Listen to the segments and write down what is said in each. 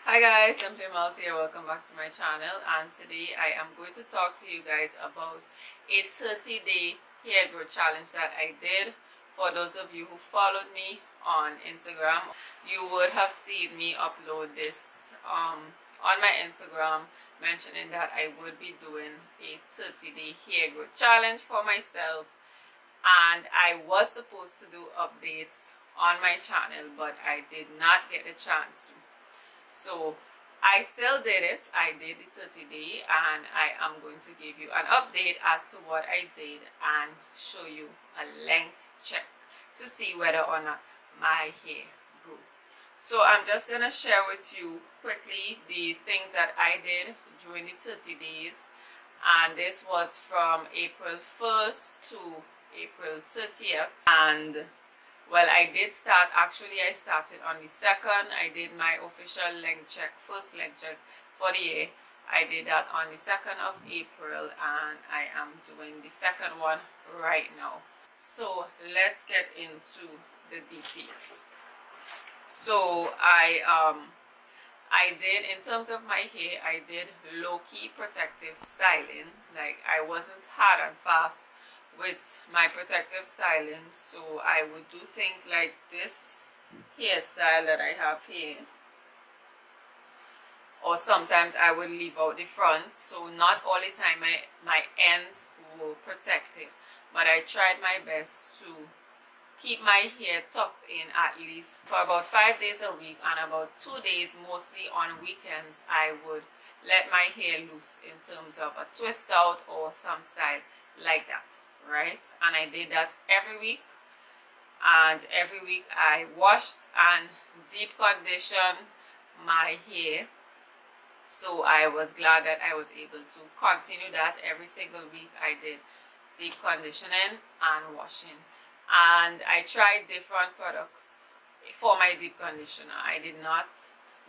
Hi guys, Simply Mouse here. Welcome back to my channel, and today I am going to talk to you guys about a 30-day hair growth challenge that I did. For those of you who followed me on Instagram, you would have seen me upload this on my Instagram, mentioning that I would be doing a 30-day hair growth challenge for myself, and I was supposed to do updates on my channel, but I did not get a chance to. So I still did it. I did the 30-day, and I am going to give you an update as to what I did and show you a length check to see whether or not my hair grew. So I'm just going to share with you quickly the things that I did during the 30 days, and this was from April 1st to April 30th. And well, I did start, actually I started on the 2nd. I did my official length check, first length check for the year. I did that on the 2nd of April, and I am doing the second one right now. So let's get into the details. So I did, in terms of my hair, I did low-key protective styling. Like, I wasn't hard and fast with my protective styling, so I would do things like this hairstyle that I have here, or sometimes I would leave out the front. So not all the time my ends were protected, but I tried my best to keep my hair tucked in at least for about 5 days a week, and about 2 days, mostly on weekends, I would let my hair loose in terms of a twist out or some style like that. Right, and I did that every week, and every week I washed and deep conditioned my hair. So I was glad that I was able to continue that every single week. I did deep conditioning and washing, and I tried different products for my deep conditioner. I did not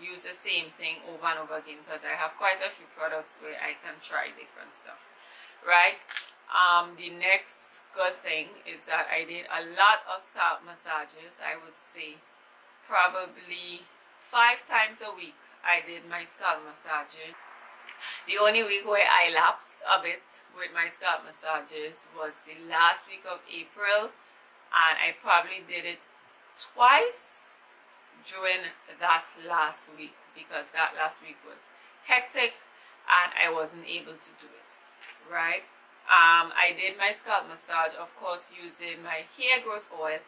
use the same thing over and over again because I have quite a few products where I can try different stuff, right? The next good thing is that I did a lot of scalp massages. I would say probably 5 times a week I did my scalp massaging. The only week where I lapsed a bit with my scalp massages was the last week of April, and I probably did it twice during that last week because that last week was hectic and I wasn't able to do it, right? I did my scalp massage, of course, using my hair growth oil,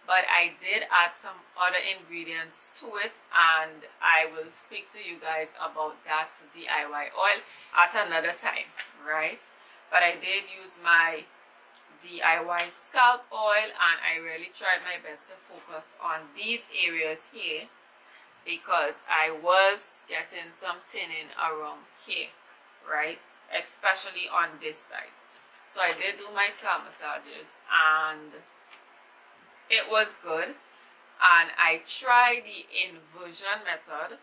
but I did add some other ingredients to it, and I will speak to you guys about that DIY oil at another time, right? But I did use my DIY scalp oil, and I really tried my best to focus on these areas here because I was getting some thinning around here, right? Especially on this side. So I did do my scalp massages, and it was good. And I tried the inversion method.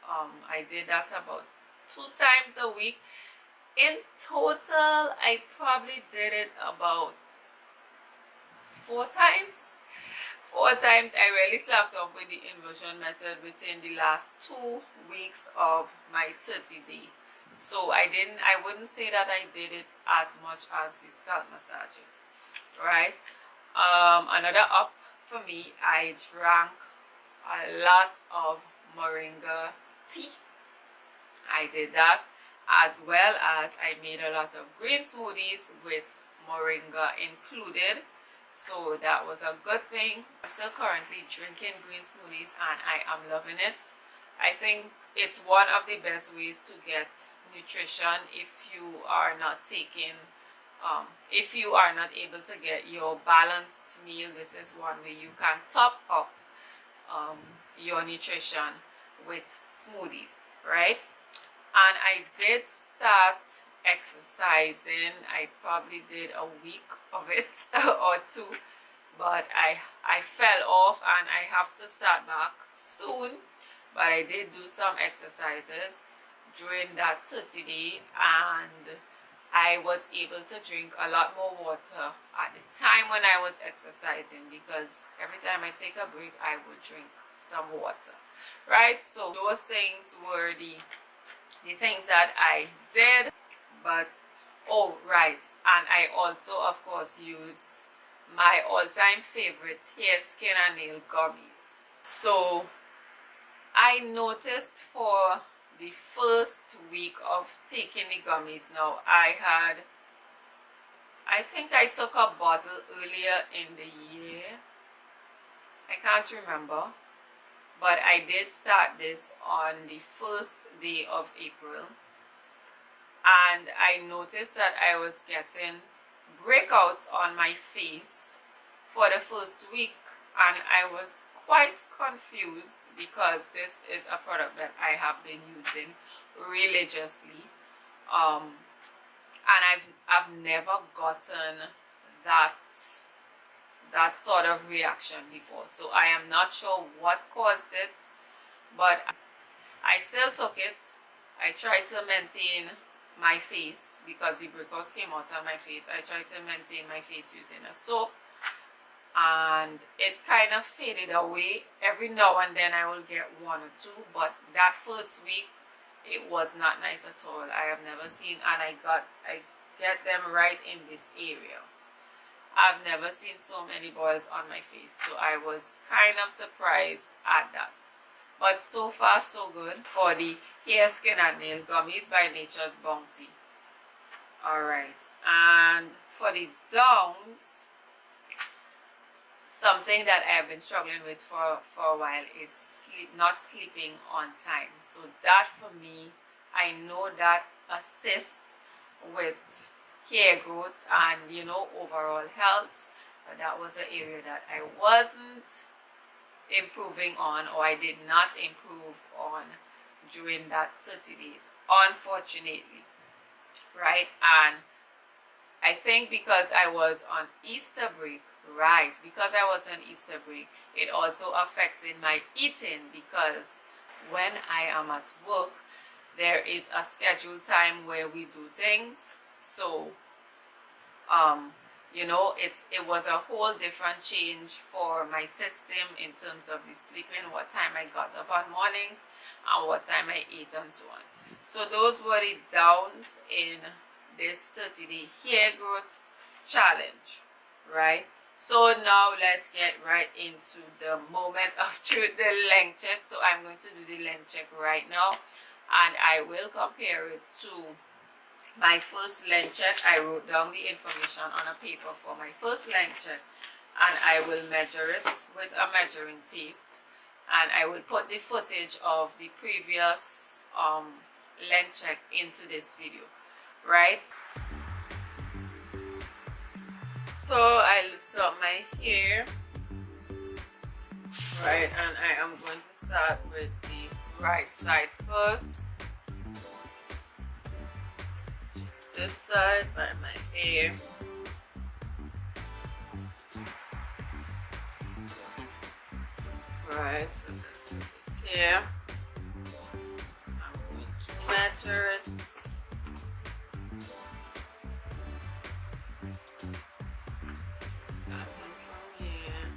I did that about 2 times a week. In total, I probably did it about 4 times. 4 times. I really slapped off with the inversion method within the last 2 weeks of my 30-day. So I wouldn't say that I did it as much as the scalp massages, right? Another up for me, I drank a lot of moringa tea. I did that, as well as I made a lot of green smoothies with moringa included. So that was a good thing. I'm still currently drinking green smoothies, and I am loving it. I think it's one of the best ways to get nutrition if you are not taking if you are not able to get your balanced meal. This is one way you can top up your nutrition with smoothies, right? And I did start exercising. I probably did a week of it or 2, but I fell off, and I have to start back soon. But I did do some exercises during that 30-day, and I was able to drink a lot more water at the time when I was exercising, because every time I take a break I would drink some water, right? So those things were the things that I did. But oh right, and I also of course use my all-time favorite hair, skin and nail gummies. So I noticed for the first week of taking the gummies now, I think I took a bottle earlier in the year. I can't remember. But I did start this on the first day of April. And I noticed that I was getting breakouts on my face for the first week. And I was quite confused because this is a product that I have been using religiously. And I've never gotten that sort of reaction before, so I am not sure what caused it, but I still took it. I tried to maintain my face because the breakouts came out on my face. I tried to maintain my face using a soap, and it kind of faded away. Every now and then I will get one or two, but that first week it was not nice at all. I have never seen, and I get them right in this area. I've never seen so many boils on my face, so I was kind of surprised at that. But so far so good for the hair, skin and nail gummies by Nature's Bounty. Alright, and for the downs, something that I've been struggling with for a while is not sleeping on time. So that for me, I know that assists with hair growth and overall health, but that was an area that I wasn't improving on, or I did not improve on during that 30 days, unfortunately, right? And I think because I was on Easter break, right, because I was on Easter break, it also affected my eating, because when I am at work, there is a scheduled time where we do things. So it was a whole different change for my system in terms of the sleeping, what time I got up on mornings and what time I ate and so on. So those were the downs in this 30-day hair growth challenge, right? So now let's get right into the moment of truth, the length check. So I'm going to do the length check right now, and I will compare it to my first length check. I wrote down the information on a paper for my first length check, and I will measure it with a measuring tape, and I will put the footage of the previous length check into this video, right? So I lift up my hair, right, and I am going to start with the right side first. This side by my hair. Right, so this is it here. I'm going to measure it. Starting from here.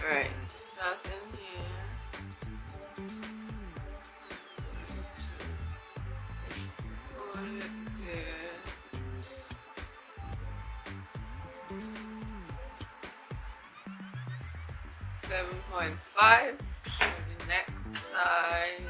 Alright, starting here. 7.5 for the next side.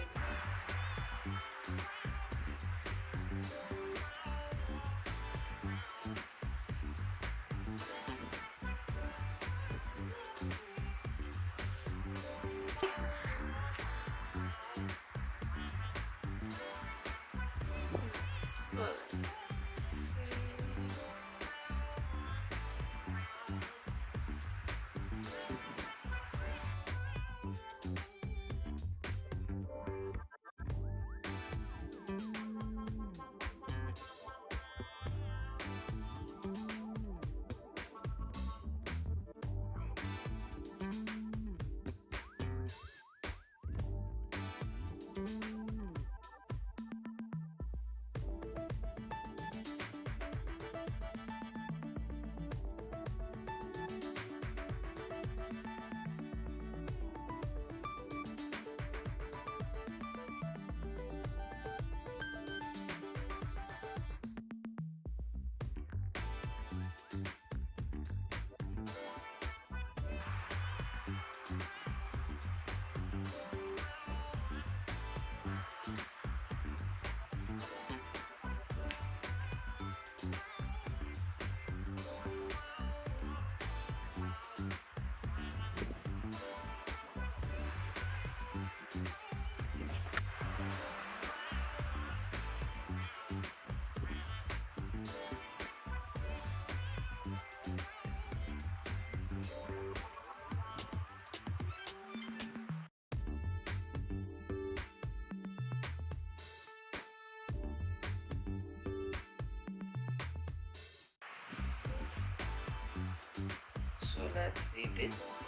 let's see this one.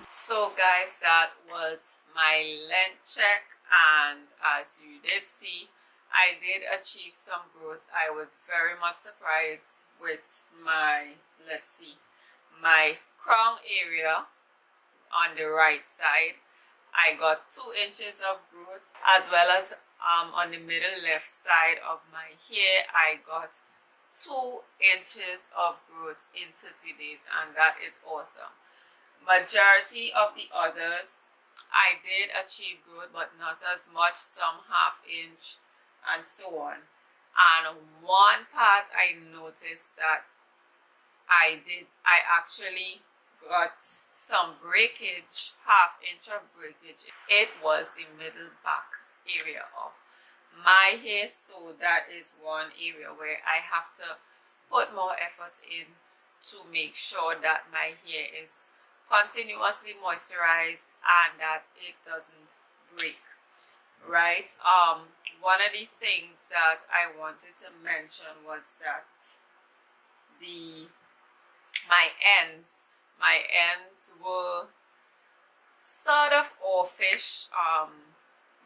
So guys, that was my length check, and as you did see, I did achieve some growth. I was very much surprised with my, let's see, my crown area on the right side. I got 2 inches of growth, as well as on the middle left side of my hair I got 2 inches of growth in 30 days, and that is awesome. Majority of the others I did achieve growth, but not as much, some ½ inch and so on. And one part I noticed that I actually got some breakage, ½ inch of breakage. It was the middle back area of my hair, so that is one area where I have to put more effort in to make sure that my hair is continuously moisturized and that it doesn't break, right? One of the things that I wanted to mention was that my ends were sort of offish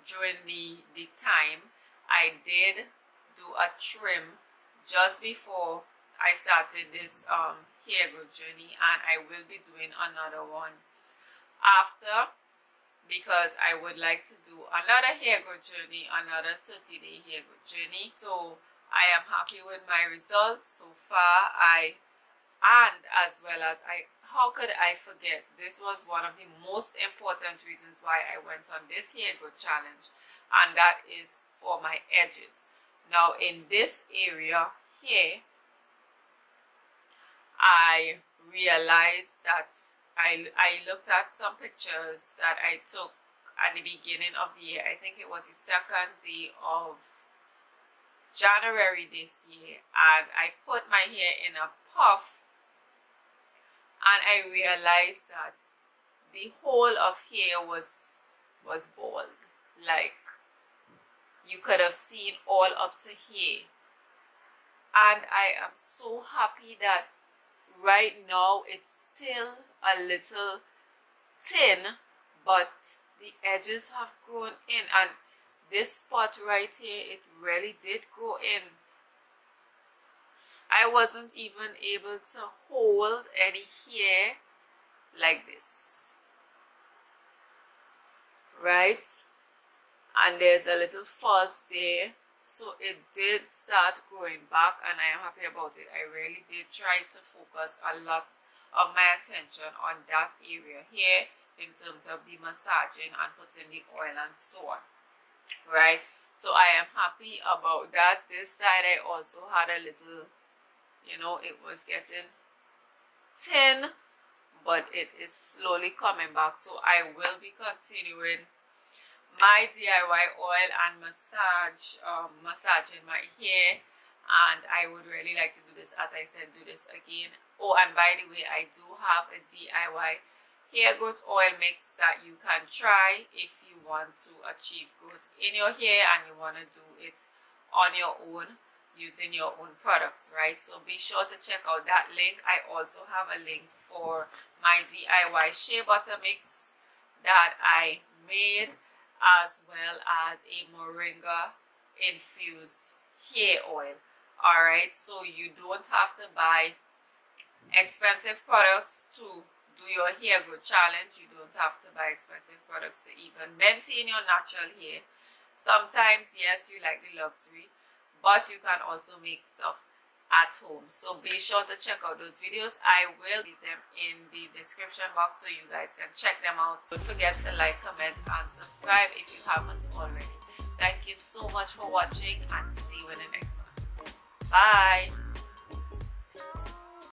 during the time. I did do a trim just before I started this hair growth journey, and I will be doing another one after, because I would like to do another hair growth journey, another 30-day hair growth journey. So I am happy with my results so far. And as well as how could I forget, this was one of the most important reasons why I went on this hair growth challenge, and that is for my edges. Now in this area here, I realized that I looked at some pictures that I took at the beginning of the year. I think it was the 2nd day of January this year, and I put my hair in a puff, and I realized that the whole of hair was bald. Like, you could have seen all up to here. And I am so happy that right now it's still a little thin, but the edges have grown in, and this spot right here, it really did grow in. I wasn't even able to hold any hair like this, right? And there's a little fuzz there, so it did start growing back, and I am happy about it. I really did try to focus a lot of my attention on that area here in terms of the massaging and putting the oil and so on, right? So I am happy about that. This side I also had a little, it was getting thin, but it is slowly coming back. So I will be continuing my DIY oil and massaging my hair, and I would really like to do this, as I said, do this again. Oh, and by the way, I do have a DIY hair growth oil mix that you can try if you want to achieve growth in your hair and you want to do it on your own using your own products, right? So be sure to check out that link. I also have a link for my DIY shea butter mix that I made, as well as a moringa infused hair oil. Alright, so you don't have to buy expensive products to do your hair growth challenge. You don't have to buy expensive products to even maintain your natural hair. Sometimes, yes, you like the luxury, but you can also make stuff at home. So be sure to check out those videos. I will leave them in the description box so you guys can check them out. Don't forget to like, comment, and subscribe if you haven't already. Thank you so much for watching, and see you in the next one. Bye.